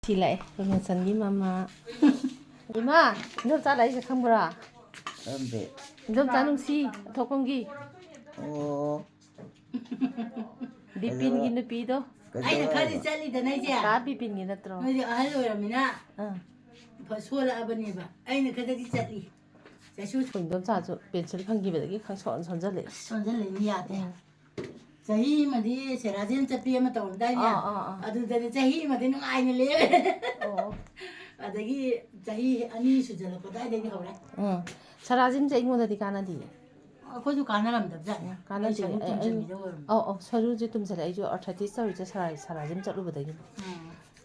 Lại mình sẵn đi mama ima nước cha lấy sẽ không bra nước cha nung si thọ công gì bipin gin pi do ai là khali chali da nai ja ka bipin gin natro noi ahal ora mina fa sola abani ba ai na kada ki chali ja shu mình đón cha cho pencil phăng gì vậy cái khang sọn sọn rất lệ son ja le ni ya de chahi ma di serajen chapi ma ta unda nya adu da chahi ma di nung ai ne le adagi chahi ani su jala ko dai de ho re sarajim che ingmo di kana di ko ju kana ram da ja kana di saru je tum sala ai jo arthritis saru je sarajim chalu badagi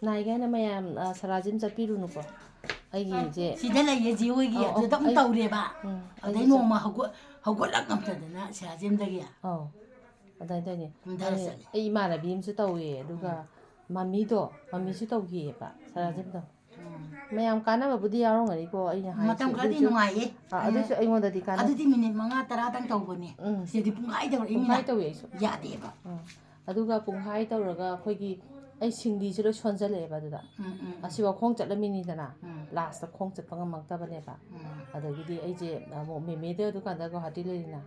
nai ga na mayam sarajim chapiru nu ko ai gi je sida la ye ji oi gi adu ta tau re ba adai no ma hago lak ngam ta da na serajen da gi adai dai ni ai ma na bim su tau ye duga mami su tau gi ba sarajim do mayam kana ba budi yarong ari ko ai ha matam khadi nungai ye adu su ai ngonda di kana adu di minute manga tara tang tau bone se di pung ai da ri mi hai tau ye su ya de ba aduga pung hai tau raga khoi gi ai singdi su lo sonjale ba du da asiwa khong chatlamini dana last ta khong chat pang mang ta ba ne ba adagi di ai je mo me de du kan da ko hati le na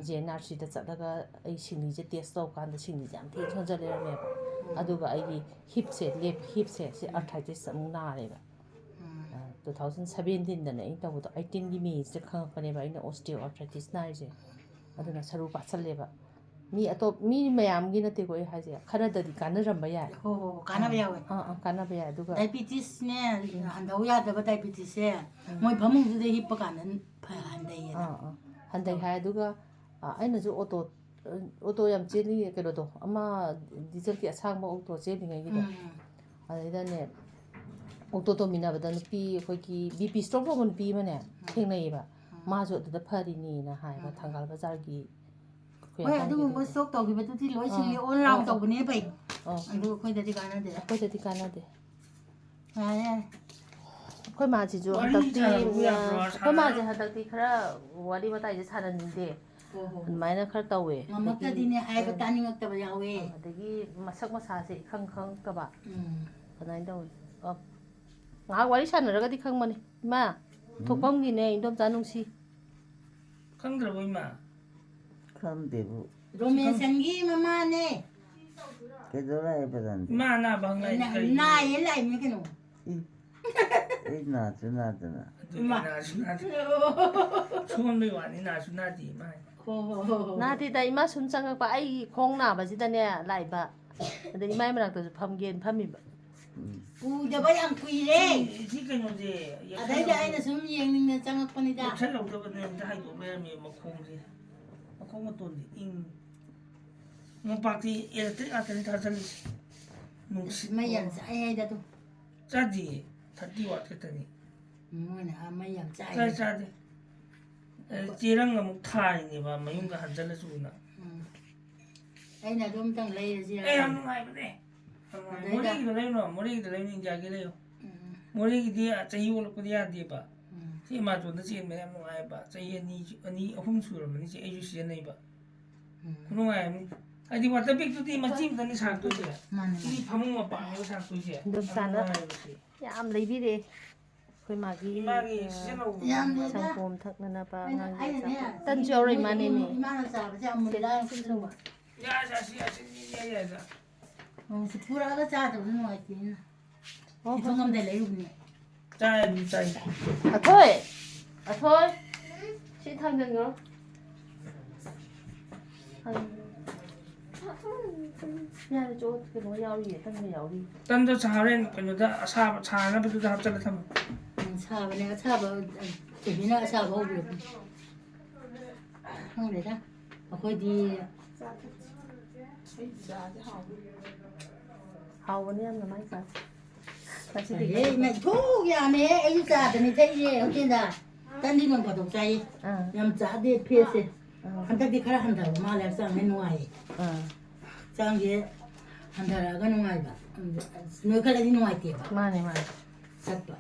je na si da chat daga ai singdi je test tau kan da singdi jam thi sonjale me ba aduga ai gi hip se left hip se si arthritis amung na re ba 2017 dana in tawu 18 gi mi se khang pane ba ina osteoarthritis na je aduna saru pa challe ba mi atop mi mayam gi na te ko ha je khara da di kana ram ba ya ho kana ba ya we kana ba ya duga diabetes ne handau ya da ba diabetes se moi phamung ju de hip ka nan pha handai ya handai ha duga aina ju auto yam cheli ke do ama diesel ki asang ma auto cheli ngai gi da ai da ne auto to mina ba da nupi khoi ki bp stroke lo gon pi ma ne theng nei ba ma jo da phari ni na hai ba thangal bazar gi oi adu mo sok to gi ba tu ti loi sin li on round to ne bai adu khoi da ti kana de khoi ma ji jo hatak ti khoi ma ji hatak ti khara wari ba tai je sanan de maina khar tawe mamakta di ne ai ba tani ngak ta ba ya we adagi masak masa se khang ka ba anai daw nga wari sanaraga di khang mani ma thokpam gi ne indom janung si khang dra boi ma kham debu rome sangi mama ne ke dora e padan ma na bang lai na ye lai me ke no e na chuna ma na suna chon be wa ni na suna di ma na ti dai ma sun chang pa ai khong na ba ji da ne lai ba adai mai manak to pham gen phami ba u da ba yang kui re ji ka no je adai da ai na sum yeng ning na chang pa ni da chal lo da ba ne da hai do me me ma khong ji ma khong ma ton di ing mo pa ti electric a kan ta chal no mai yang sa ai da tu cha di 30 watt ka ta ni mo na mai yang sa cha ai cha de jirang ga mu thai ni ba mayung ga han chal su na ai na dom tang lai ji ai ham ngai ba ne mori gi lai no mori gi lai ni ja gi lai mori gi dia chahi wol ko dia di ba si ma to na si me am ngai ba chahi ani ahum su ro ni si ai ju si nei ba kuno ngai mu ai di wata big tu di ma chim ta ni sang tu je ni phamung ma pa ne sang tu je indom sana yam lei bi de khoi ma gi yang de sang da pom thak na na pa ai ngang tan jo rai ma ne ne ma na sa ba ja mu da sin so ba ya ja si ya si ni ya ja si pura da cha to no ai tin na ito ngam de lai ru ni chai bi chai à thôi chị thằng đừng có nhà là chỗ cái nó giàu gì thân người giàu đi tan da cha ren ko no da sa cha na bu da hap chal tham cha ba ne cha ba ke ni na cha ba bu không để ra khoi đi hầu bên em là mấy cái ta chỉ ê mẹ thu ya mẹ ấy cha thì thấy gì không tin da tan đi mình có đồngใจyam cha đi phía se han tak đi khara han thar ma la sang men wai sang ye han thar ga no wai ba no khala di no wai te ba mà này mà sat ba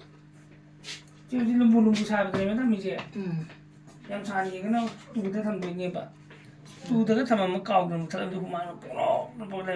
ju ji lu bu sa ba de ma mi je yam cha ni ga no tu da tham be ne ba tu da tham ma kaw dum thal du ma no po no po le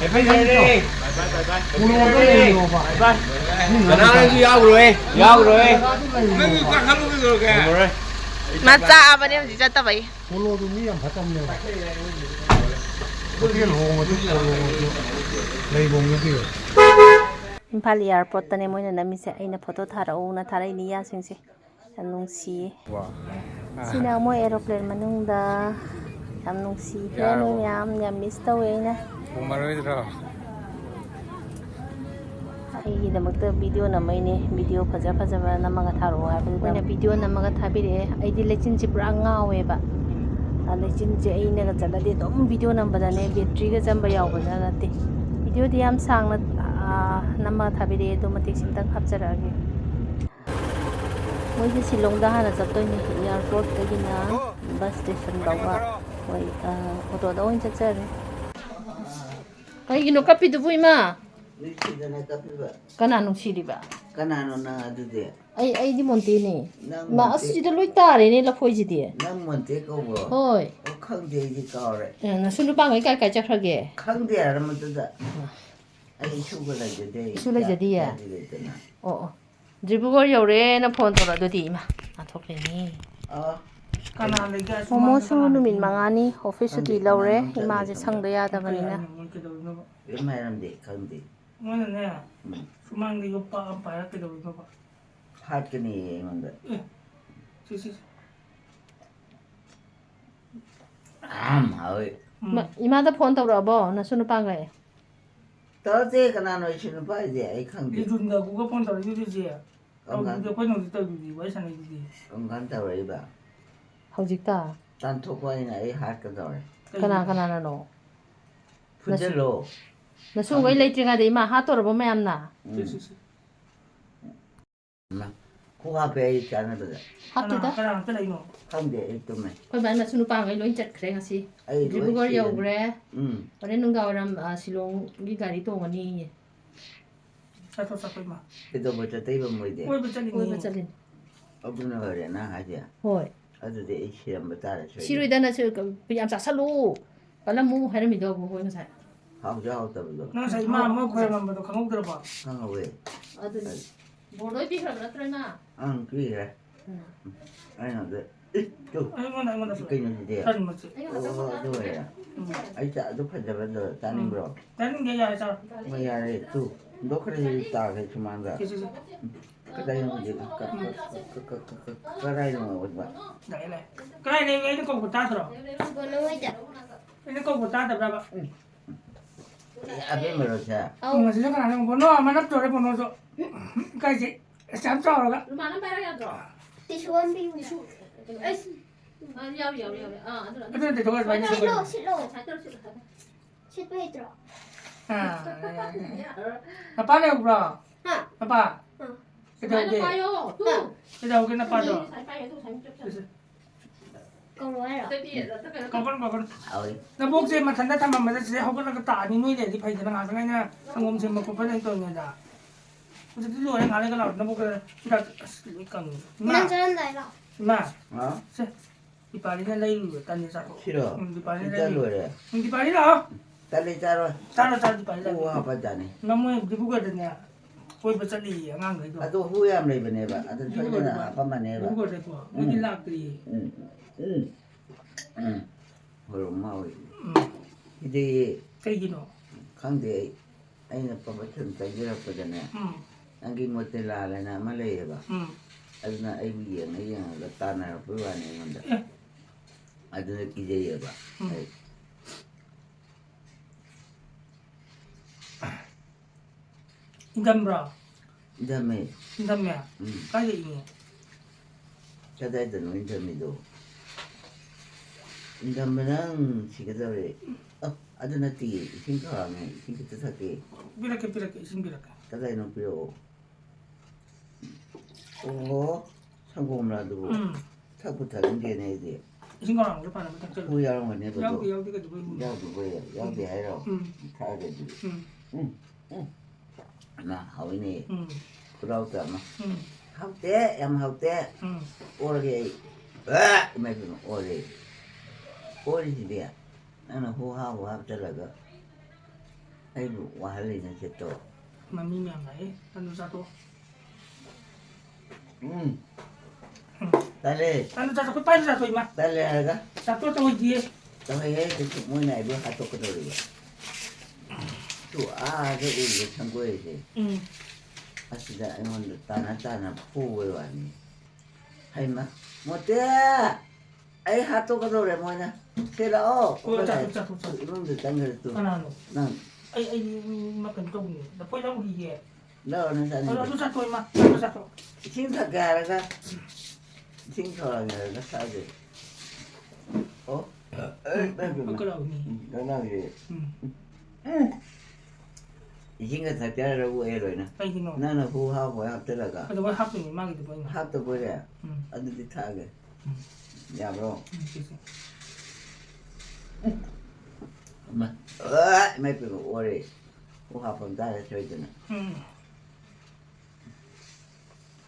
돼. 오늘 내려 봐. 나는 야구로해. 맞자 아버님 진짜 따바이. 오늘도 미안 받았네. 어떻게 놓은 레이봉 여기. Imphal ꯏꯌꯥꯔꯄꯣꯔꯠꯇꯅꯦ ꯃꯣꯏꯅ ꯅꯝꯃꯤꯁꯦ ꯑꯩꯅ photo ꯊꯥꯔꯛꯎꯅ ꯊꯥꯔꯛꯏꯅꯤ ꯏꯌꯥꯁꯤꯡꯁꯦ ꯌꯥꯝ ꯅꯨꯡꯁꯤꯌꯦ ꯁꯤꯅ ꯃꯣꯏ aeroplane ꯃꯅꯨꯡꯗ ꯌꯥꯝ ꯅꯨꯡꯁꯤꯈ꯭ꯔꯦ ꯅꯣꯏ ꯃꯌꯥꯝ ꯌꯥꯝ ꯃꯤꯁ ꯇꯧꯋꯦ ꯑꯩꯅ ꯑꯩꯒꯤꯗꯃꯛꯇ ꯚꯤꯗꯤꯑꯣ ꯅꯝꯃꯛꯏꯅꯦ ꯚꯤꯗꯤꯑꯣ ꯐꯖ ꯐꯖꯕ ꯅꯝꯃꯒ ꯊꯥꯔꯛꯑꯣ ꯍꯥꯏꯕꯗꯨꯗ ꯃꯣꯏꯅ ꯚꯤꯗꯤꯑꯣ ꯅꯝꯃꯒ ꯊꯥꯕꯤꯔꯛꯑꯦ ꯑꯩꯗꯤ ꯂꯩꯆꯤꯟꯁꯦ ꯄꯨꯔꯥ ꯉꯥꯎꯋꯦꯕ ꯂꯩꯆꯤꯟꯁꯦ ꯑꯩꯅꯒ ꯆꯠꯂꯗꯤ ꯑꯗꯨꯝ ꯚꯤꯗꯤꯑꯣ ꯅꯝꯕꯗꯅꯦ ꯕꯦꯇ꯭ꯔꯤꯒ ꯆꯝꯕ ꯌꯥꯎꯕꯗ ꯅꯠꯇꯦ ꯚꯤꯗꯤꯑꯣꯗꯤ ꯌꯥꯝ ꯁꯥꯡꯅ ꯅꯝꯃꯒ ꯊꯥꯕꯤꯔꯛꯑꯦ ꯑꯗꯣ ꯃꯇꯦꯛ ꯁꯤꯝꯇꯪ ꯍꯥꯞꯆꯔꯛꯑꯒꯦ ꯃꯣꯏꯁꯦ ꯁꯤꯂꯣꯡꯗ ꯍꯥꯟꯅ ꯆꯠꯇꯣꯏꯅꯦ ꯏꯌꯥꯔꯄꯣꯔꯠꯇꯒꯤꯅ ꯕꯁ ꯁ꯭ꯇꯦꯁꯟ ꯐꯥꯎꯕ ꯃꯣꯏ ꯑꯣꯇꯣꯗ ꯑꯣꯏꯅ ꯆꯠꯆꯔꯦ ꯀꯩꯒꯤꯅꯣ ꯀꯞꯄꯤꯗꯨꯕꯨ ꯏꯃꯥ ꯅꯨꯡꯁꯤꯗꯅ ꯀꯞꯄꯤꯕ ꯀꯅꯥ ꯅꯨꯡꯁꯤꯔꯤꯕ ꯀꯅꯥꯅꯣ ꯅꯪ ꯑꯗꯨꯗꯤ ꯑꯩꯗꯤ ꯃꯣꯟꯇꯦꯅꯦ ꯅꯪ ꯃꯥ ꯑꯁꯤꯗ ꯂꯣꯏ ꯇꯥꯔꯦꯅꯦ ꯂꯐꯣꯏꯁꯤꯗꯤ ꯅꯪ ꯃꯣꯟꯇꯦ ꯀꯧꯕ꯭ꯔꯣ ꯍꯣꯏ ꯑꯣ ꯈꯪꯗꯦ ꯑꯩꯗꯤ ꯀꯥꯎꯔꯦ ꯅꯁꯨ ꯅꯨꯄꯥꯉꯩ ꯀꯥꯏ ꯆꯠꯈ꯭ꯔꯒꯦ ꯈꯪꯗꯦ ꯍꯥꯏꯔꯃꯗꯨꯗ ꯑꯩ ꯏꯁꯨꯒ ꯂꯩꯖꯗꯦ ꯏꯁꯨ ꯂꯩꯖꯗꯤꯌꯦ ꯏꯆꯥꯗꯤ ꯂꯩꯇꯅ ꯑꯣ ꯑꯣ ꯗ꯭ꯔꯤꯕꯨꯒꯔ ꯌꯧꯔꯦꯅ ꯐꯣꯟ ꯇꯧꯔꯛꯑꯗꯨꯗꯤ ꯏꯃꯥ ꯅꯥꯟꯊꯣꯛꯈ꯭ꯔꯦꯅꯦ ꯀꯅꯥ ꯂꯩꯒꯦ ꯃꯣꯃꯣꯁꯨ ꯅꯨꯃꯤꯠ 5ꯅꯤ ꯑꯣꯐꯤꯁ ꯁꯨꯇꯤ ꯂꯧꯔꯦ ꯏꯃꯥꯁꯦ ꯁꯪꯗ ꯌꯥꯗꯕꯅꯤꯅ ꯀꯔꯤꯝ ꯍꯥꯏꯔꯝꯗꯦ ꯈꯪꯗꯦ ꯃꯣꯏꯅꯅꯦ ꯁꯨꯃꯥꯡꯗ ꯌꯣꯄꯥ ꯑꯃ ꯄꯥꯏꯔ ꯀꯩꯗꯧꯔꯤꯅꯣꯕ ꯍꯥꯠꯀꯅꯤ ꯑꯩꯉꯣꯟꯗ ꯁꯤ ꯍꯥꯎꯋꯤ 이마다 폰 ತಗೊಳಬೋ ನಸು ನುಪಾಂಗೈ ꯇꯧꯔꯛꯇꯦ ꯀꯅꯥꯅꯣ ꯏꯁꯨ ꯅꯨꯄꯥꯁꯦ ꯑꯩ ꯈꯪꯗꯦ ꯏꯗꯨꯟꯗ ꯒꯨꯒ ꯐꯣꯟ ꯇꯧꯔꯛꯏꯗꯨꯗꯤ ꯇꯧꯗꯨꯗꯤ ꯑꯩꯈꯣꯏ ꯅꯣꯡꯗꯤ ꯇꯧꯗꯨꯗꯤ ꯋꯥꯔꯤ ꯁꯥꯟꯅꯩꯗꯨꯗꯤ ꯀꯔꯝ ꯀꯥꯟ ꯇꯧꯔꯛꯏꯕ ꯍꯧꯖꯤꯛꯇ ꯇꯥꯟꯊꯣꯛꯄ ꯑꯩꯅ ꯑꯩ ꯍꯥꯠꯀꯗꯧꯔꯦ ꯀꯅꯥꯅꯅꯣ ꯐꯨꯖꯜꯂꯣ ꯅꯁꯨꯒꯩ ꯂꯩꯇ꯭ꯔꯤꯉꯩꯗ ꯏꯃꯥ ꯍꯥꯠꯇꯣꯔꯕ ꯃꯌꯥꯝꯅ ꯈꯣꯡ ꯍꯥꯞꯄꯦ ꯑꯩ ꯆꯥꯅꯕꯗ ꯍꯥꯠꯇꯦꯗ ꯀꯅꯥ ꯂꯩꯅꯣ ꯈꯪꯗꯦ ꯑꯩ ꯇꯨꯝꯃꯦ ꯑꯩꯈꯣꯏ ꯕꯥ ꯅꯁꯨ ꯅꯨꯄꯥꯉꯩ ꯂꯣꯏ ꯆꯠꯈ꯭ꯔꯦ ꯉꯁꯤ ꯑꯩ ꯂꯣꯏ ꯗꯤꯕ꯭ꯔꯨꯒꯔ ꯁꯤꯔꯅꯤ ꯌꯧꯈ꯭ꯔꯦ ꯍꯣꯔꯦꯟ ꯅꯨꯡꯗꯥꯡꯋꯥꯏꯔꯝ ꯁꯤꯂꯣꯡꯒꯤ ꯒꯥꯔꯤ ꯇꯣꯡꯉꯅꯤꯌꯦ ꯆꯠꯈꯣꯏ ꯃꯥ ꯀꯩꯗꯧꯕ ꯆꯠꯇꯩꯕ ꯃꯣꯏꯗꯤ ꯀꯣꯏꯕ ꯀꯣꯏꯕ ꯆꯠꯂꯤꯅꯤ ꯆꯠꯂꯤꯅꯤ ꯑꯗꯨꯅ ꯑꯣꯏꯔꯦ ꯅꯪ ꯍꯥꯏꯁꯦ ꯍꯣꯏ ꯑꯗꯨꯗꯤ ꯑꯩ ꯁꯤꯔꯝꯕ ꯇꯥꯔꯦ 시루이다 나서 야 짜살로 빨라무 하름이도 보고 이거 사 ꯍꯥꯎꯁꯨ ꯍꯥꯎꯇꯕꯗꯣ ꯅꯪ ꯉꯁꯥꯏ ꯏꯃꯥ ꯑꯃ ꯈꯣꯏꯔꯝꯕꯗꯣ ꯈꯪꯍꯧꯗ꯭ꯔꯕꯣ ꯈꯪꯍꯧꯋꯦ 아들 뭐로 비그라 그랬더나 ꯑꯪ ꯄꯤꯈ꯭ꯔꯦ ꯑꯩꯉꯣꯟꯗ ꯑꯩꯉꯣꯟꯗꯁꯨ ꯀꯩꯅꯣꯁꯤꯗꯤ ꯀꯔꯤꯃꯛꯁꯤ ꯑꯣ ꯑꯗꯨ ꯑꯣꯏꯔꯦ ꯑꯩ ꯑꯗꯨ ꯐꯖꯕꯗꯣ ꯆꯥꯅꯤꯡꯕ꯭ꯔꯣ ꯆꯥꯅꯤꯡꯗꯦ ꯌꯥꯔꯦ ꯆꯥꯔꯣ ꯍꯣꯏ ꯌꯥꯔꯦ ꯇꯨ ꯍꯨꯟꯗꯣꯛꯈ꯭ꯔꯗꯤ ꯇꯥꯈ꯭ꯔꯦ ꯁꯨꯃꯥꯡꯗ ꯁꯤ ꯀꯗꯥꯏꯅꯣ ꯍꯧꯖꯤꯛ ꯀꯗꯥꯏꯅꯣ ꯑꯣꯏꯕ ꯂꯥꯛꯑꯦ ꯀꯗꯥꯏ ꯂꯩ ꯑꯩꯅ ꯀꯧꯕ ꯇꯥꯗ꯭ꯔꯣ ꯑꯩꯅ ꯀꯧꯕ ꯇꯥꯗꯕ꯭ꯔꯕ ꯑꯕꯦꯝꯃꯔꯣꯁꯦ ꯉꯁꯤꯗ ꯀꯅꯥꯅꯣ ꯕꯣꯅꯣ ꯑꯃ ꯅꯞꯇꯣꯔꯦ ꯕꯣꯅꯣꯁꯨ ꯀꯥꯏꯁꯦ ꯌꯥꯝ ꯆꯥꯎꯔꯒ 루마는 빨아야죠 티슈 한 비우. 에이씨. 야우 ꯑꯗꯨꯅ 저거 많이 실로 저거 실로. 실패 들어. 아빠 내고라 응. 아빠 응. 그다음에 봐요 또 그다음에 나빠져 그걸로 해라. 거건 ꯍꯥꯎꯋꯤ 나 목재 마탄다 담아마다 진짜 허거나 그 따니 노이래지 파이잖아 가서 그냥 상검세 먹고 빨리 떠니다 그래서 뒤로에 가는 거 나오나 보고 나 그러니까 난 잘한다 이라. 마 어? 이빨이는 레이루 딴데 자고 싫어 이빨이 진짜 레이루 노래 이빨이라 딸리 짜로 따로 이빨이라 후 하빠자네 너무 누구거든요 거기 버cer리 양한 거이도 아도 후회 안 해봐 아도 소리나 아빠만 해봐 누구거든 여기 락들이 응 얼마나 이제 cây 강대 아이는 빠바처럼 따지락거잖아 안기 못해 라라나 말해봐 aduna ai biya na yin ga tana ruwa ne wanda aduna kije ba 인담브라 dame 인담이야 까지 이게 kada da no indamido indam랑 시가더래 aduna ti 신가하네 신기도 사게 삐라게 신비라게 kada no pio 오 성공라도 타부터 인게네 이제 신거랑 그 파는 거 후야랑 원해 봐 여기가 누구 야도 뭐야 야도 해라 타게지 나 하위네 그러다 마 하우때 양 하우때 오르게 매도 오르지비야 나는 호하고 합절라가 아이고 와할리는 또. มันมีอย่างไรตันดูซาโต 달래 ตันดูซาโตไปซาโตอีมา 달래 알가? ซาโตตัวดี 너의 그 뭐냐 이거 핫도그 돌이야. 또 아저 이거 참고해야지. อืม 아시다 이건 따나 후회 왔니. 하이마 못돼. 아이 핫도그 돌에 뭐냐. 싫어. โอ้จัดจัดจัด 이놈들 당겨 또. ขนาดนู้ 난 ไอ้มาเป็นตรงนี้แต่พอเราดีแย่ 너는 เราดู 사는 ซาโตอีมาดูซาโต 칭찬가 알아가. 칭찬하게 알아가 사지. 어? มันก็เรานี่ 너나게 อืม 이진가 다 때라고 애로이나. ไปที่โน่น 나는 후하고 합 들어가. ก็จะว่าฮับตรงนี้มากเลยไปมา 합도 버려. อืม 어디지 타게. 야 bro. อืม 엄마. mấy cái ổ đi. Huhap ang dala sa ito na. อืม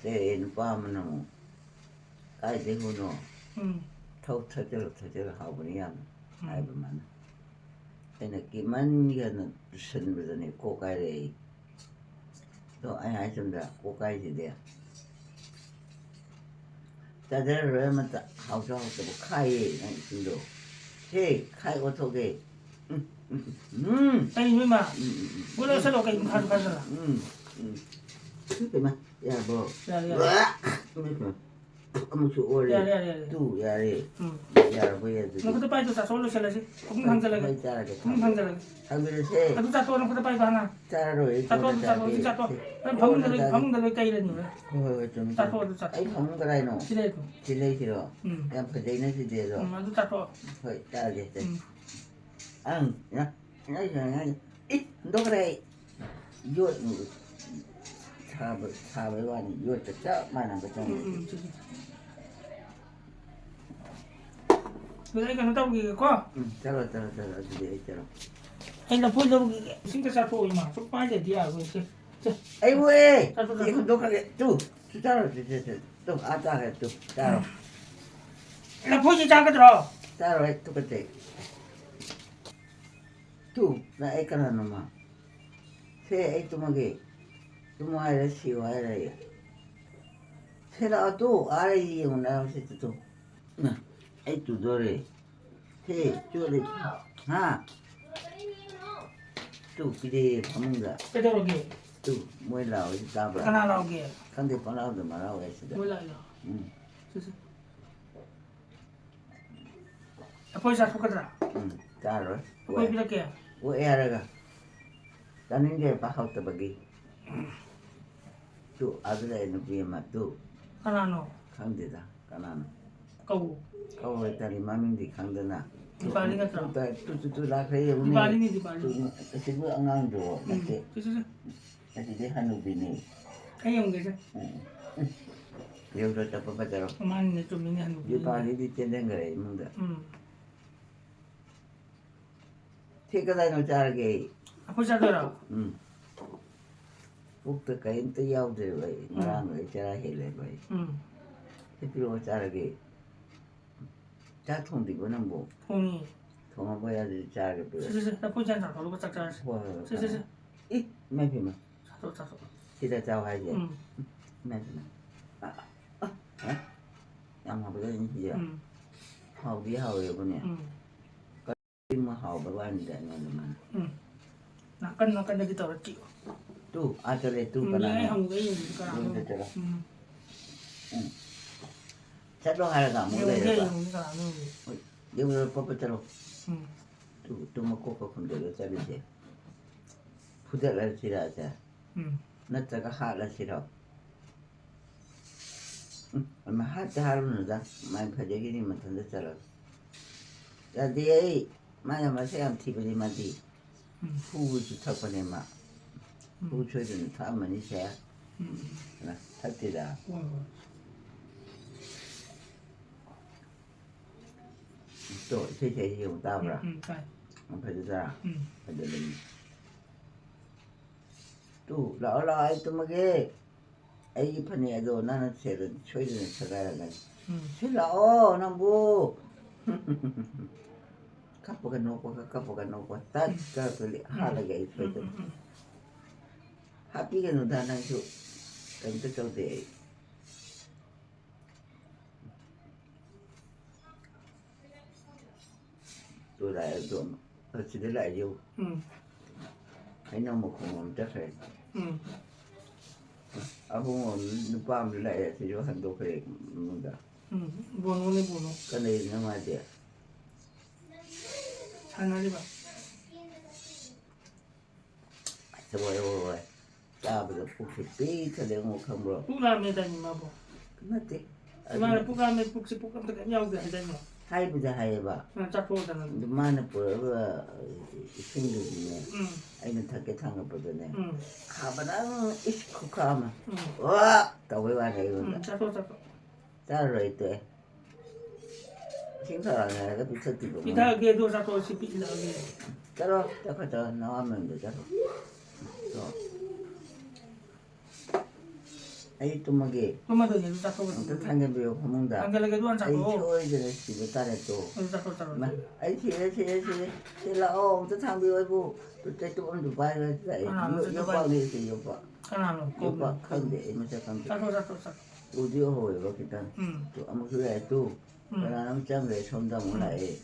Te nó pa man mo. Kahit di ko no. อืม Thâu thajal hawak niya. Ay ba man. Ay nakiman niya na sun mo na ko kay rin. So ay sumda ko kay si dia. Tadar man ta hawak hawak ta kay ay sundo. Hey, kay ko to ge. ไปไม่มาบุรุษสะดวกกันพันละ Cái mà, ya bro. อย่าอย่า Mấy cái. Ông chủ ô อย่า đi. อย่าอย่า Tu ya đi. อืม Ya bây giờ. เราก็จะไปตัวสาวโลเซลสิคุ้มทางจะเลย Bây giờ là cái คุ้มทางจะเลย thằng bây giờ xe. แล้วตัวสาวเราก็จะไปบ้านนะ Cha rồi. สาวตัวแล้วพังเลยไกลเลยอยู่เลย Ôi, chúng Cha ta. tôi, cha tôi. Ấy không cái này nó. ที่เล็ก Chỉ lấy thì rồi. อืม Em phải thấy nó chỉ để อื rồi. มตัวสาวตัว Thôi, cha gì อื thế. ม Ăn, nhá. Nói rồi ngay. Ít, đó cái này. Vô. Cha với bạn vô chắc chắc mà làm cái อืม trong. อืมคือไอ้กันต้องกี่ข้อ Cha rồi, đi cha rồi. ไอ้เราพูดเราสิ่งที่สาวตัวอีมาทุกป้ายเดียวเลยสิ Ấy ơi. Cha rồi. Đi không đâu cái. Tu. Cha rồi. Tu, à cha cái tu. Cha rồi. แล้วพูดจะจ้างกันหรอ Cha rồi, tu cái gì. Tu, là ấy cái nào mà. Thế ấy tu mà cái. Tu mà ai là siêu ai là. Thế là tu, ai là gì mà nào sẽ tu. Nè, ấy tu rồi. Thế, chú đi. Ha. Tu, cái gì không được. ไปตัวกี่ Tu, mới lao đi ta ขนาด vào. เรากี่ Không thể có lao được mà lao ấy sẽ ไม่ được. ไรหรอ Ừ. แล้วพูดสาวกันหรอ Ừ, cha rồi. พูดพี่ตะเกีย Ủa e ra kìa. Ta nên nghe bà học tập bagi. Tu ada đây nó bia mà tu ขนาดโน่ khang đi ra kanan. กู Kau vậy ta đi mà mình đi khang đó na. Di bali ka tra. Tu la kaya ดี uni. บาลีนี่ดีบาลี Tu kasi bu ang ang do. อืม Kasi ใช่ kasi di hanu bini. ไอ้ยังไงใช่ Yo ro ta pa pa taro. ประมาณนี้จุดนี้หัน Di bali di tendeng gare munda. อืม Thika dai no char ge. พูดสาวตัวหรอ Buk ta kain ta yaw de bai. Marang bai chara hele bai. อืม Thế piro char ge. Cha thong di ko nang bo. พรุ่งนี้ Thong ma boya di char ge ใช่ piro. ใช่แล้วพูดจันทร์เขาลูกจักร Wow. ใช่ใช่ใช่ Ít mấy phim mà สาวตัว khi ta trao hai gì อืม mấy phim hả em học cái gì vậy อืม học đi học rồi con nè อืม phim mà học với anh để nghe mà อืมนักกันได้กี่ตัวจิ๋ว tu à cho đây tu อืม cái นี่ไอ้ này ห้องก็ยังอยู่กัน luôn cho đó อืม chắc đó hai là cả ยั một ง đây ยั là งกันนู่น nhưng mà có phải đâu อืม tu mà có không được cho đi chứ phụ được là gì là chứ อืม nó cho cái hạt là gì đâu mà hát cho hai luôn rồi mà phải cái gì mà thằng đó cho rồi là đi ấy mà sẽ làm thì bây mà đi อืม ผู้จุดทักปนิมาผู้ช่วยกันทำมันนี่แช่ อืม นะทักทีละ ว้าว ตัวใช่ใช่ที่ผมตามละ อืมใช่ มันพอจะ อืม พอจะเป็นตู้เราไอ้ตัวเมื่อกี้ไอ้พันเนี่ยโดนนั่นเสร็จช่วยกันสักการกัน อืม ช่วยเราน้องบู Kapag noko, tad kapili halaga ito. Happy ka no danang su. Kanto chow de. Tôi lại tôi chỉ để lại vô thấy nó một con chắc rồi à không nó qua mình lại thì cho thành đồ phải mình cả Bono ne bono. cái này nó mà gì Sana di ba? sao rồi ta bây giờ phục thì tí cho đến một không rồi Pula me dan ma bo. nó tí Ma na puka me puk si puk am ta yaw ga dan mo. hay bây giờ hay bà Na cha ko dan. mà nó bữa sinh được gì anh mình thật cái thằng ở bên này khá bà đang ít khó khăn mà wow tao với bà này luôn Cha ko. ta rồi tụi chính là cái bị thất tình của mình Kita ge do cha ko si pi la ge. cái đó ta phải cho nó ăn mình được cái đó ấy tụi mà ghê Tuma do ye cha ko. tôi thằng cái biểu không đã Ang ga do an cha ấy ko. thôi giờ này chỉ biết ta này tổ Cha ko. mà ấy thì là ô tôi thằng biểu ấy bu tôi thấy tụi ông tụi bay rồi vậy yêu bao đi thì yêu bao Kana no yêu ko. bao không để mà sẽ không Cha ko. tôi yêu hồi vào cái tên tụi ông cứ lại tu cái là nó chẳng để xong ra muốn lại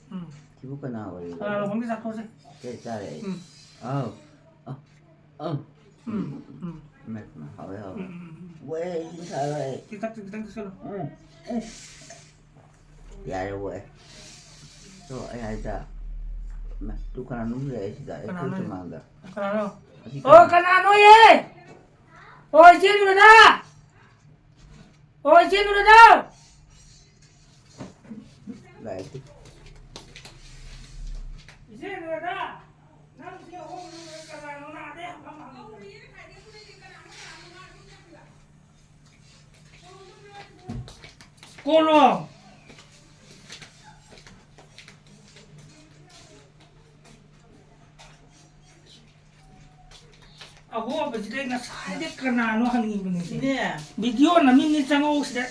chỉ có cái nào vậy Kana no hong cha ko se. cái cha này mệt mà hỏi không quê chính thơ rồi Kita se lo. dạ rồi quê rồi ai ta mà tôi còn đúng rồi thì tại tôi chưa mang được Kana no. Oh, kana no ye. Oi, chin nu da. Oi, chin nu da. lại thì Chin nu da. Nam si ho kana no na de. Cô luôn. Ako ba sila na sa kanano hangin mo nito. nè Video na min ni chango sila.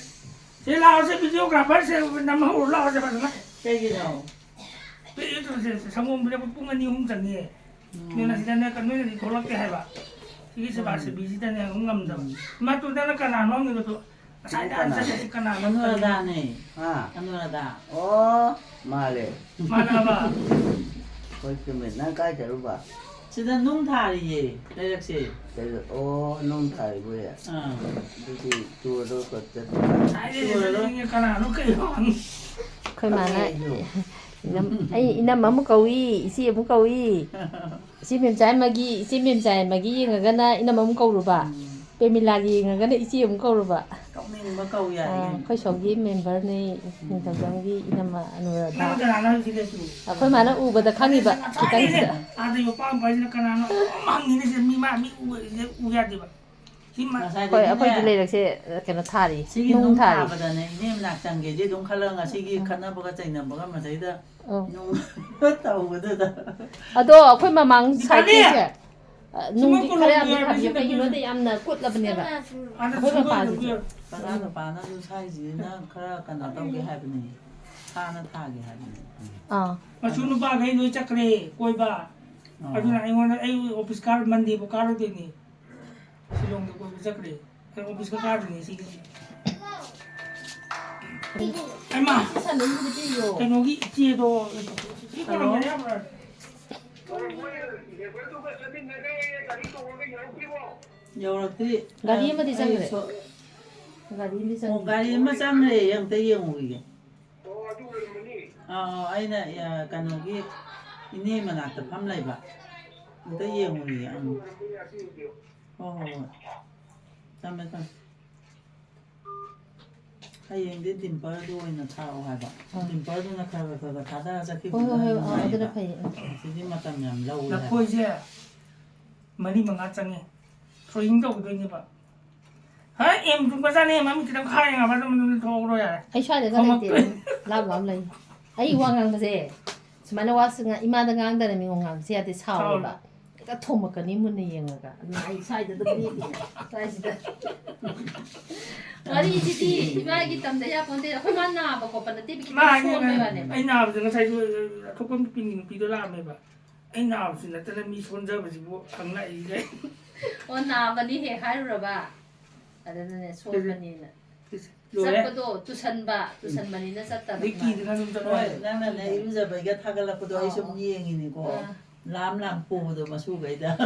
Sila sa videographer sa namang ulo sa bana. cái gì đâu Pero ito sa chango mo na pungan ni hum changi. Ni na sila na kanno ni kolak ke hai ba. Sige sa base bisita na ngam dam. Matu na kanano ni to. Sa da sa kanano anh nuôi ra này à anh nuôi ra ô mà lệ mana ba. coi cho mình năng cái chả đúng ba chỉ là nung thà gì đây là gì cái ô nông thải quê à thì chùa đâu có chất Sa da ni kanano kay hon. เคยมานะไอ้น้ำมันมุกวีสิมุกวีสิเมียมใจมากี้สิเมียมใจมากี้ยังกันนะไอ้น้ำมันมุกรูบะเป็นมิลากียังกันนะไอ้สิมุกรูบะ cậu mình có câu gì ค่อยชอบยี่เมมเบอร์นี่หนึ่งสองสามยี่ไอ้น้ำมันอันนู้น Na kanano sila tu. ค่อยมานะอูบัดข้างนี้บะที่ตั้งใจ Ada yung pang pa sila kanano. Mangin sila mi ma mi uya di ba. Hima.ค่อยดีเลยลักเช่กันนะท่าดิ 시기 นุ่ง nung ท่า thà ดิ vào đây này nem lạc chẳng cái gì đúng khá lăng à 시기 khăn nó bữa cái nào bữa mà thấy đó เออ nung tàu của tôi đó อะตัวค่อยมามังใส่ที่แค่นุ่งที่เขาเรียกอะไรครับยังไปอยู่โน่นแต่ยำน่ะกุดละเป็นเนี่ยแบบ Ada Kau suka lepas tu je. dia. bà ra bà nó du sai gì nó khá cái nào trong cái hai bên này tha nó tha cái hai bên này อ๋อ Masunu ba gay no chakre koi ba. Adu na ingon ay office card mandi bo karo din ni. Silong ko chakre. Ay office ka card ni sige. Ay ma. ฉันนึกว่าจะอยู่ Ay nogi chi do. Iko lang ya bro. nhiều rồi thì Gari mà đi chăng rồi? Gari đi chăng? một gari mà chăng này em thấy nhiều người ấy này cái nó cái ini mà nạp tập hâm lại bạn thấy nhiều người ăn chăm chăm hay em đến tìm bơ đuôi là thao hai bạn tìm bơ đuôi là thao ra ra khi โอ้โหเอาเดี๋ยวไป thì mà tầm nhầm lâu Na rồi koi je. Mani mga changi. Throwing do do ni ba. Ha em tung ba sa ni mami ti dang khai nga ba man thog ro ya. ไอ้ช่วยเดี๋ยวก็เลยเดี๋ยวลาบล้อมเลยไอ้วางงานก็เซ่สมัยนั้นว่าซึ่งอีมาดังงานแต่มีงานเสียที่เช่าเลยแบบก็ทุ่มกันนี่มันนี่ยังไงกันไอ้ช่วยเดี๋ยวต้องรีบใช่สิ ꯋꯥꯔꯤꯁꯤꯗꯤ ꯏꯃꯥꯒꯤ ꯇꯝꯗ ꯌꯥꯄꯣꯟꯇꯦ ꯑꯩꯈꯣꯏ ꯃꯥ ꯅꯥꯕ ꯈꯣꯠꯄ ꯅꯠꯇꯦ ꯈꯤꯇꯪ ꯃꯥꯅꯦ ꯁꯣꯟꯕꯩ ꯋꯥꯅꯦ ꯑꯩ ꯅꯥꯕꯁꯦ ꯉꯁꯥꯏꯁꯨ ꯑꯇꯣꯞꯄ ꯅꯨꯄꯤꯗꯣ ꯂꯥꯛꯑꯝꯃꯦꯕ ꯑꯩ ꯅꯥꯕꯁꯤ ꯅꯠꯇꯅ ꯃꯤ ꯁꯣꯟꯖꯕꯁꯤꯕꯨ ꯍꯪꯂꯛꯏꯒꯩ ꯑꯣ ꯅꯥꯕꯅꯤ ꯍꯦꯛ ꯍꯥꯏꯔꯨꯔꯕ ꯑꯗꯨꯅꯅꯦ ꯁꯣꯟꯕꯅꯤꯅ ꯂꯣꯏꯔꯦ ꯆꯠꯄꯗꯣ ꯇꯨꯁꯟꯕꯅꯤꯅ ꯆꯠꯇꯕ ꯀꯤꯗꯅ ꯑꯗꯨꯝ ꯆꯠꯂꯣ ꯍꯣꯏ ꯅꯪꯅ ꯏꯔꯨꯖꯕꯩꯒ ꯊꯥꯒꯠꯂꯛꯄꯗꯣ ꯑꯩ ꯁꯨꯝ ꯌꯦꯡꯉꯤꯅꯤꯀꯣ ꯂꯥꯝ ꯄꯨꯕꯗꯣ ꯃꯁꯨꯈꯩꯗ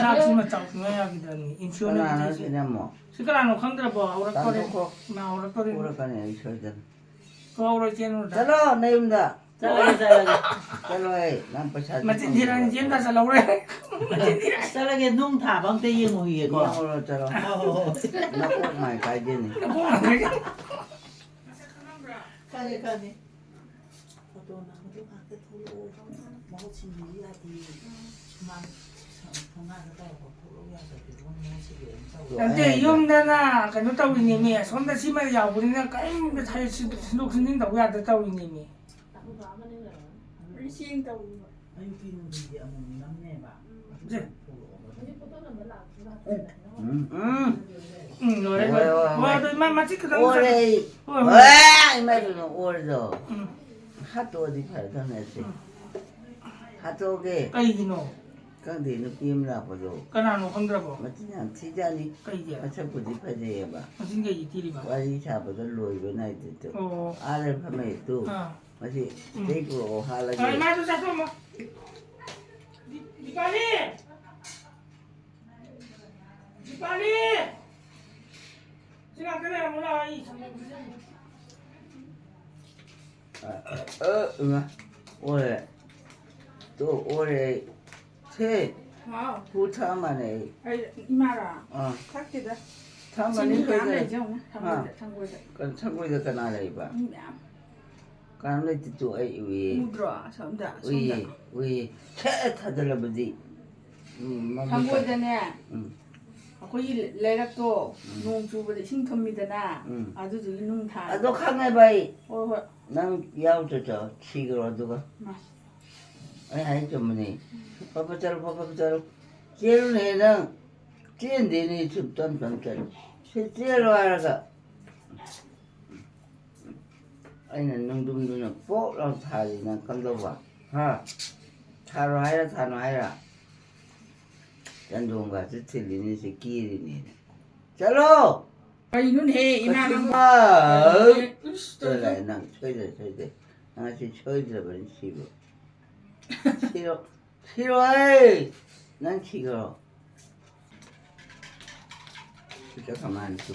ꯆꯥꯛꯁꯤꯃ ꯆꯥꯎꯁꯤꯃ ꯌꯥꯈꯤꯗ꯭ꯔꯅꯤ ꯀꯅꯥꯅꯣ ꯏꯟꯁꯨꯔꯦꯟꯁ ꯁꯤꯅ ꯑꯃꯨꯛ ꯁꯤ ꯀꯅꯥꯅꯣ ꯈꯪꯗ꯭ꯔꯕꯣ ꯍꯧꯔꯛꯇꯣꯔꯦ ꯇꯥꯟꯊꯣꯛꯈꯣ ꯃꯥ ꯍꯧꯔꯛꯇꯣꯔꯦ ꯄꯨꯔꯛꯀꯅꯤ ꯑꯩ ꯁꯣꯏꯗꯅ ꯍꯧꯔꯣꯏ ꯆꯦꯟꯨꯔꯗ ꯆꯠꯂꯣ ꯅꯌꯨꯝꯗ ꯆꯠꯂꯒꯦ ꯆꯠꯂꯣ ꯑꯩ ꯅꯪ ꯄꯩꯁꯥ ꯃꯆꯤꯟ ꯊꯤꯔꯅꯤ ꯆꯦꯟꯗ ꯆꯠꯍꯧꯔꯦ ꯆꯠꯂꯒꯦ ꯅꯨꯡ ꯊꯥꯕ ꯑꯝꯇ ꯌꯦꯡꯉꯨꯏꯌꯦꯀꯣ ꯌꯦꯡꯉꯨꯔꯣ ꯆꯠꯂꯣ ꯅꯀꯣꯛ ꯃꯥꯏ ꯀꯥꯏꯗꯦꯅꯤ ꯈꯪꯉꯦ ꯈꯪꯉꯦ ꯐꯣꯇꯣ ꯅꯝꯕꯗꯣ ꯉꯥꯛꯇ ꯊꯣꯛꯂꯛꯑꯣ ꯃꯍꯨꯠ ꯁꯤꯟꯕꯤꯕ ꯌꯥꯗꯦ ꯁꯨꯃꯥꯡ ꯊꯣꯡꯒꯥꯟꯗ ꯇꯧꯔꯒ ꯊꯣꯛꯂꯛꯑꯣ ꯌꯥꯗꯕꯤꯗꯣ ꯃꯍꯨꯠ ꯁꯤꯟꯕꯤꯕ ꯅꯠꯇꯦ ꯌꯨꯝꯗꯅ ꯀꯩꯅꯣ ꯇꯧꯔꯤꯅꯦꯃꯤ ꯁꯣꯝꯗ ꯁꯤꯃ ꯌꯥꯎꯕꯅꯤꯅ ꯀꯔꯤꯝꯇ ꯁꯤꯟꯗꯣꯛ ꯁꯤꯟꯖꯤꯟ ꯇꯧꯕ ꯌꯥꯗ ꯇꯧꯔꯤꯅꯦꯃꯤ ꯔꯤꯁꯤꯡ ꯇꯧꯕ ꯑꯌꯨꯛꯀꯤ ꯅꯨꯡꯊꯤꯟꯒꯤ ꯑꯃꯨꯛ ꯅꯝꯅꯦꯕ ꯂꯣꯏꯔꯦ ꯂꯣꯏꯔꯦ ꯍꯣꯏ ꯑꯗꯨ ꯏꯃꯥ ꯃꯆꯤꯠ ꯈꯤꯇꯪ 오래 ꯍꯣꯏ ꯍꯣꯏ 이마저는 오래도 핫도 어디 팔던했지 핫도게 ꯀꯩꯒꯤꯅꯣ 근데 느낌 나빠도 ꯀꯅꯥꯅꯣ ꯈꯪꯗ꯭ꯔꯕꯣ 맞지냐 티자니 ꯀꯩꯒꯤ 어차피 파제봐 ꯃꯆꯤꯟ ꯀꯩꯒꯤ ꯊꯤꯔꯤꯕ 와리 잡아도 로이고 나이도 ꯑꯣ 아래 파면 또 ꯑꯥ 마치 데이고 하라게 아 이마도 잠깐만 니빨리 시간 그래 몰라 이 응아 올해 또 올해 새 Wow. 부타만에 이마라. 어 탁기다. 타만이 지금 안 그래 되죠? 창고에다. 그 참고해서 그나라 이봐 음. 까는 또 위 우드라. 섬다. 위 타들어보지 창고에다네. 응. 거기 레락도 농 주버리 싱텀미드나 응. 아주도 농 다. 아도 강해봐이 어. 난 야우저저 치기로 누가 마. 아니 좀니 바바자루 제일 해는 제인데니 줍던 던전 실제로 알아가 아니는 능동도는 뽀랑 타리는 건도봐 하 타로 하이라 전동가 틀리는 새끼리니 잘로 이눈 해 이마랑 저래 난 쳐이래 나한테 쳐이래 버린 싫어해 난 싫어 진짜 가만히 있어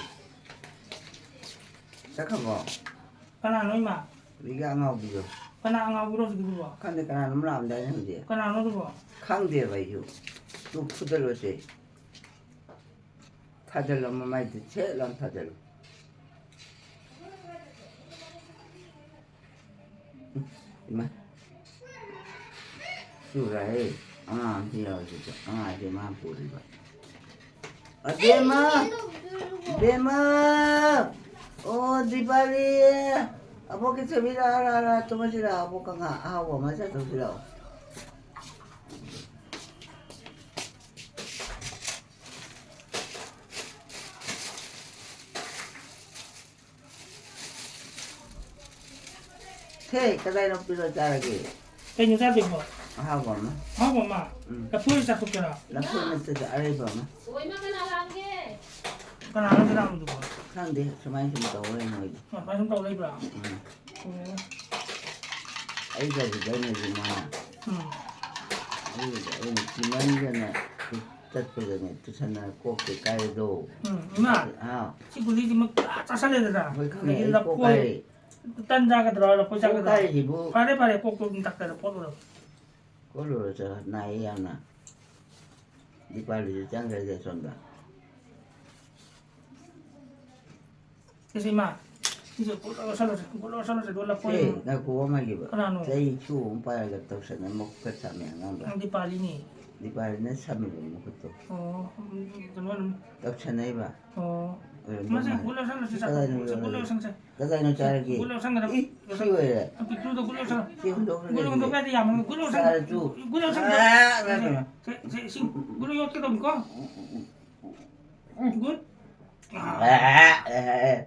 잠깐만 그나노 이마 네가 안 하고 있어 그나 안 하고 그러지 그거 근데 그나는 뭐 안 되는데 그나노 그거 강대 봐요 또 푸들어지 타들로 뭐 많이 제일 안 타들로 이마 수라해 뒤어지죠 대만 보리바 대만 디발리 아버게 저비라 또마시라 아버가 하고 마셔 도시라 새 그다이 높이로 자르기 그냥 자지 뭐 하고 마 하고 마 나 보일 자 속잖아 나쁘면서 아래 봐 그나노 그나노 그거 상대 수만 좀 더 오래 놓이 말씀 또 올리브라 아이들이 너네들 많아 아이들 지난번에 그때전에 두산날 꼭지 까이도 이마 아 친구들이 뭐 짜살려야 되잖아 그게 여기다 꼭까이 딴 자가 들어가라 포자가 들어가 꼭까이 뭐 바래 꼭좀 닦아라 포도로 그걸로 저 나이 하나 네 빨리 장가에 대해서인가 그래서 이마 이제 올라가서 놀라 새 나 그거 말기 봐 그나노 제이 추운 빠야겠다 없어네 먹고 참면 안 봐. 디 빨리니 네 빨리는 3일 먹고 그거는 떡차네 봐. 맞아 올라가서 진짜 올라가서 그다음에 자르기. 올라가서 이 쉬워요. 또 올라가서 지금도 굴러간다 가야 야만 굴러가서 자르주. 굴러가서 맞아. 굴러 어떻게 됩니까? 굿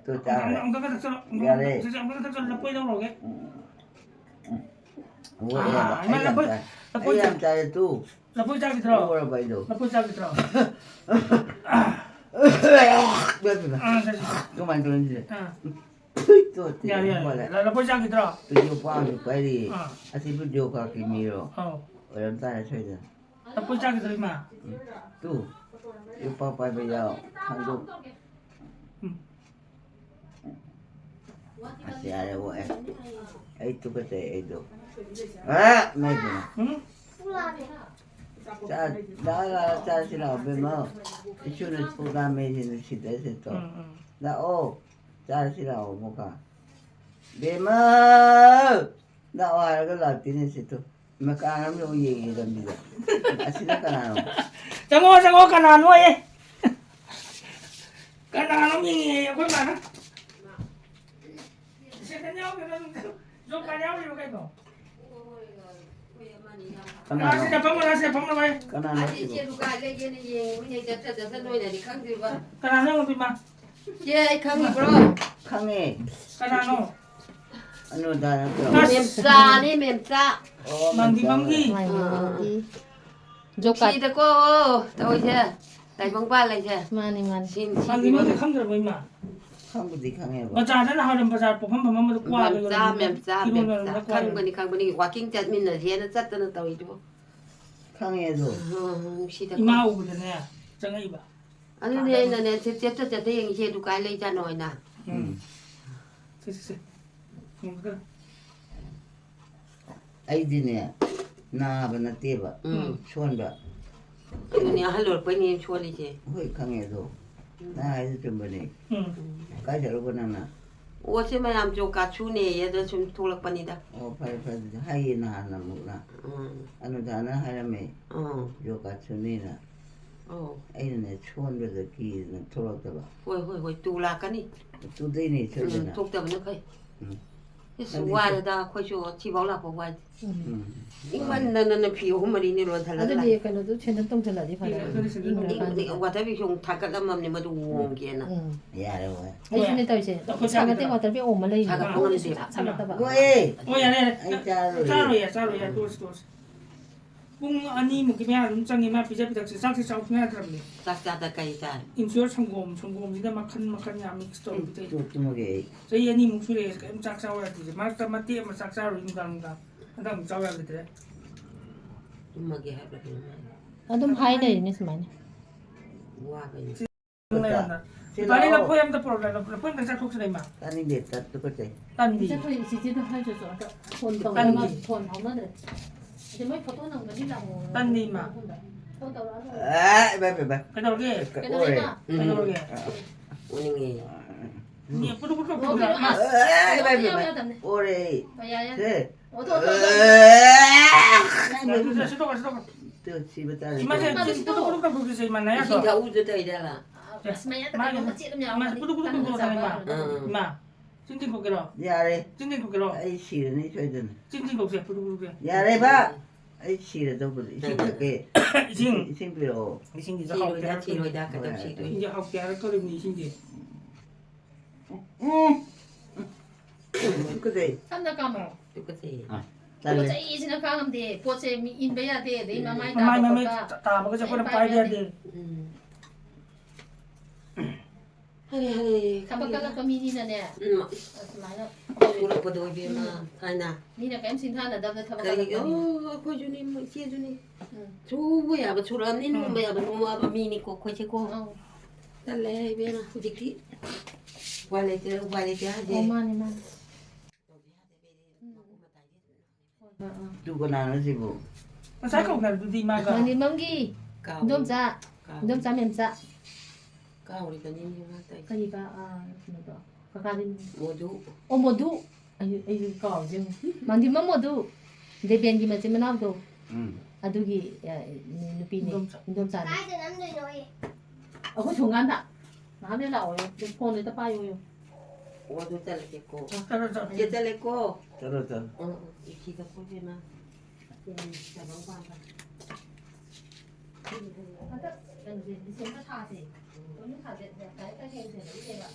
tôi chào đấy. ông có thật Dạ đi. ông có thật sự là quay đâu rồi cái Ủa, ấy làm trai tu. là quay ra cái thằng Ủa là vậy đâu. là quay ra cái thằng Biết rồi. Các bạn tôi lên gì? Tôi thì dạ qua lại. là quay ra cái thằng Tôi vô qua thì quay đi. À thì tôi vô qua cái mì rồi. Ở làm tay là chơi rồi. là quay ra cái thằng mà Tu. Yêu pa pa bây giờ thằng tu. Así ada buat. Itu kata itu. Mai tu. Cara sila bemo. Isu ni program ni sida situ. Dah cara sila muka. Bemo. Dah awal ke lagi ni situ. Makanan tu ye dalam dia. Asal kanan. 장어 가나 노예 가나 놈이 quay mà nó sẽ đánh nhau cái nó cãi nhau gì mà cái đó Kanan. sẽ phóng nó vậy Kanan. 가나 nó bị mà 예, 강이 브로. Kange. 가나 nó Anu dah tu. mem사, 니 mem사. 망기 Mày đi dốc cắt 시드 고, 또 이제 đại băng lại chưa? mani mani 신, 망기 không được vậy mà Kamu di kange ba. mà trả thế nào mà trả phóng mà qua rồi mem사, mem사, mem사. 강분이 와킹 잣민은 얘는 잣는 또 이거. Kange tu. 시드. 이마 오고 되네 장어 이봐 아니 내는 제때 대행 제도 갈래자 너이나. 쎄 Ai di ni. Na ba na te ba. Chuan ba. 이니 할로 빨리 초리지. Hoi kange tu. Na ai tu ba ni. Kai jaru ba na na. 오세만 암조 가추네 얘들 좀 돌락반이다. Pai hai na na mu na. Anu dah na hai me. 어. Yo ka chuni na. 어. Ai ne chuan ba the ki na tholak ta ba. 호이 뚜라까니. Tu dei ni choi na. 독다면 거이. 수와다 코쇼 지발라 보고. 이만 나는 비오머리니 로 달라다. aduh dia kalau tu channel tong channel di pada 이 와다비 좀 타깔람맘니 모두 옹게나. Ya re wa. ai sini tahu sih sangat tengok tapi oh malai sangat apa Go eh. ôi nhà này Ai cha sao rồi tôi cũng anh em một cái mẹ cũng chẳng em bây giờ sẽ sang thì sau nghe được rồi 짝짝다 까이자. 인수열 성공 이제 막 nhà mix rồi thì Tu mo ge. 저희 anh em 목소리 em 짝 싸워야 되지 말다 맞대 mà 짝 싸워 인간 한다면 싸워야 돼 음악이 하고. aduh hai deh ini semuanya 와 그. 빨리 나 포엠 더 프로그램 포엠 더 작곡 쓰래 마 Tani de ta tu ko chai. 단디 Chắc tôi chỉ biết hai chỗ rồi thôn tàu mà thôn không nó được thì mấy photo nào mà đi làm 단디 마 thôn tàu đó rồi Ba. cái đầu kia cái đó đấy mà cái đầu kia 오닝이. nhiều bút bút bút ok mà Ba. Ore. bây giờ Se. ô tô Tu si ba ta. 이마제 bút bút bút cái mà nãy rồi 진짜 우드다이잖아. mày đã có chuyện làm nhau mà bút bút bút cái mà mà 찡찡 곡 그러 Ya re. 찡찡 곡 그러 Ai si ni choi den. 찡찡 곡 bút bút cái Ya re ba. Ai si de do bu. Si ke. 이징 Sim biro. 이징 이제 하고 치료다 치료다 가끔씩도. 이제 하고 할 거는 이신지 Tu ko chai. tham gia cầm 똑같이. Ta cô le. chạy gì nó khá làm gì cô chạy in bây giờ thì đấy mà mai 마이 ta 다 먹어서 그런 빠이야 돼 하리. không có cái mini này nè máy đó 우리 보도 비마 하나. ni là cái em xin than là đâu thằng 그리고 코주니 뭐 지주니. 조부야 뭐 조람니 뭐야 뭐 미니 코 코치고. 달래 비마 우디기. 와레테 하지. mani mani Tu ko na no si bu. sai cậu là gì mà cả mani mangi dom cha mềm cha 까 우리 거니니 왔다. cái gì cả gì đó cái gì 모두 ô modu ai có chứ mandi mà modu để bên gì mà chỉ mình làm đâu adugi nupi ni dom cha ở cái thùng ăn đã nó đi lẩu cái phone này ta bay rồi 모두 잘했고. 따라서 이제 잘했고. Tara ta. 이기가 보지마. 자방 한딱 디셈버 4세. 오늘 4세. 다 해가 생생해. 이제가.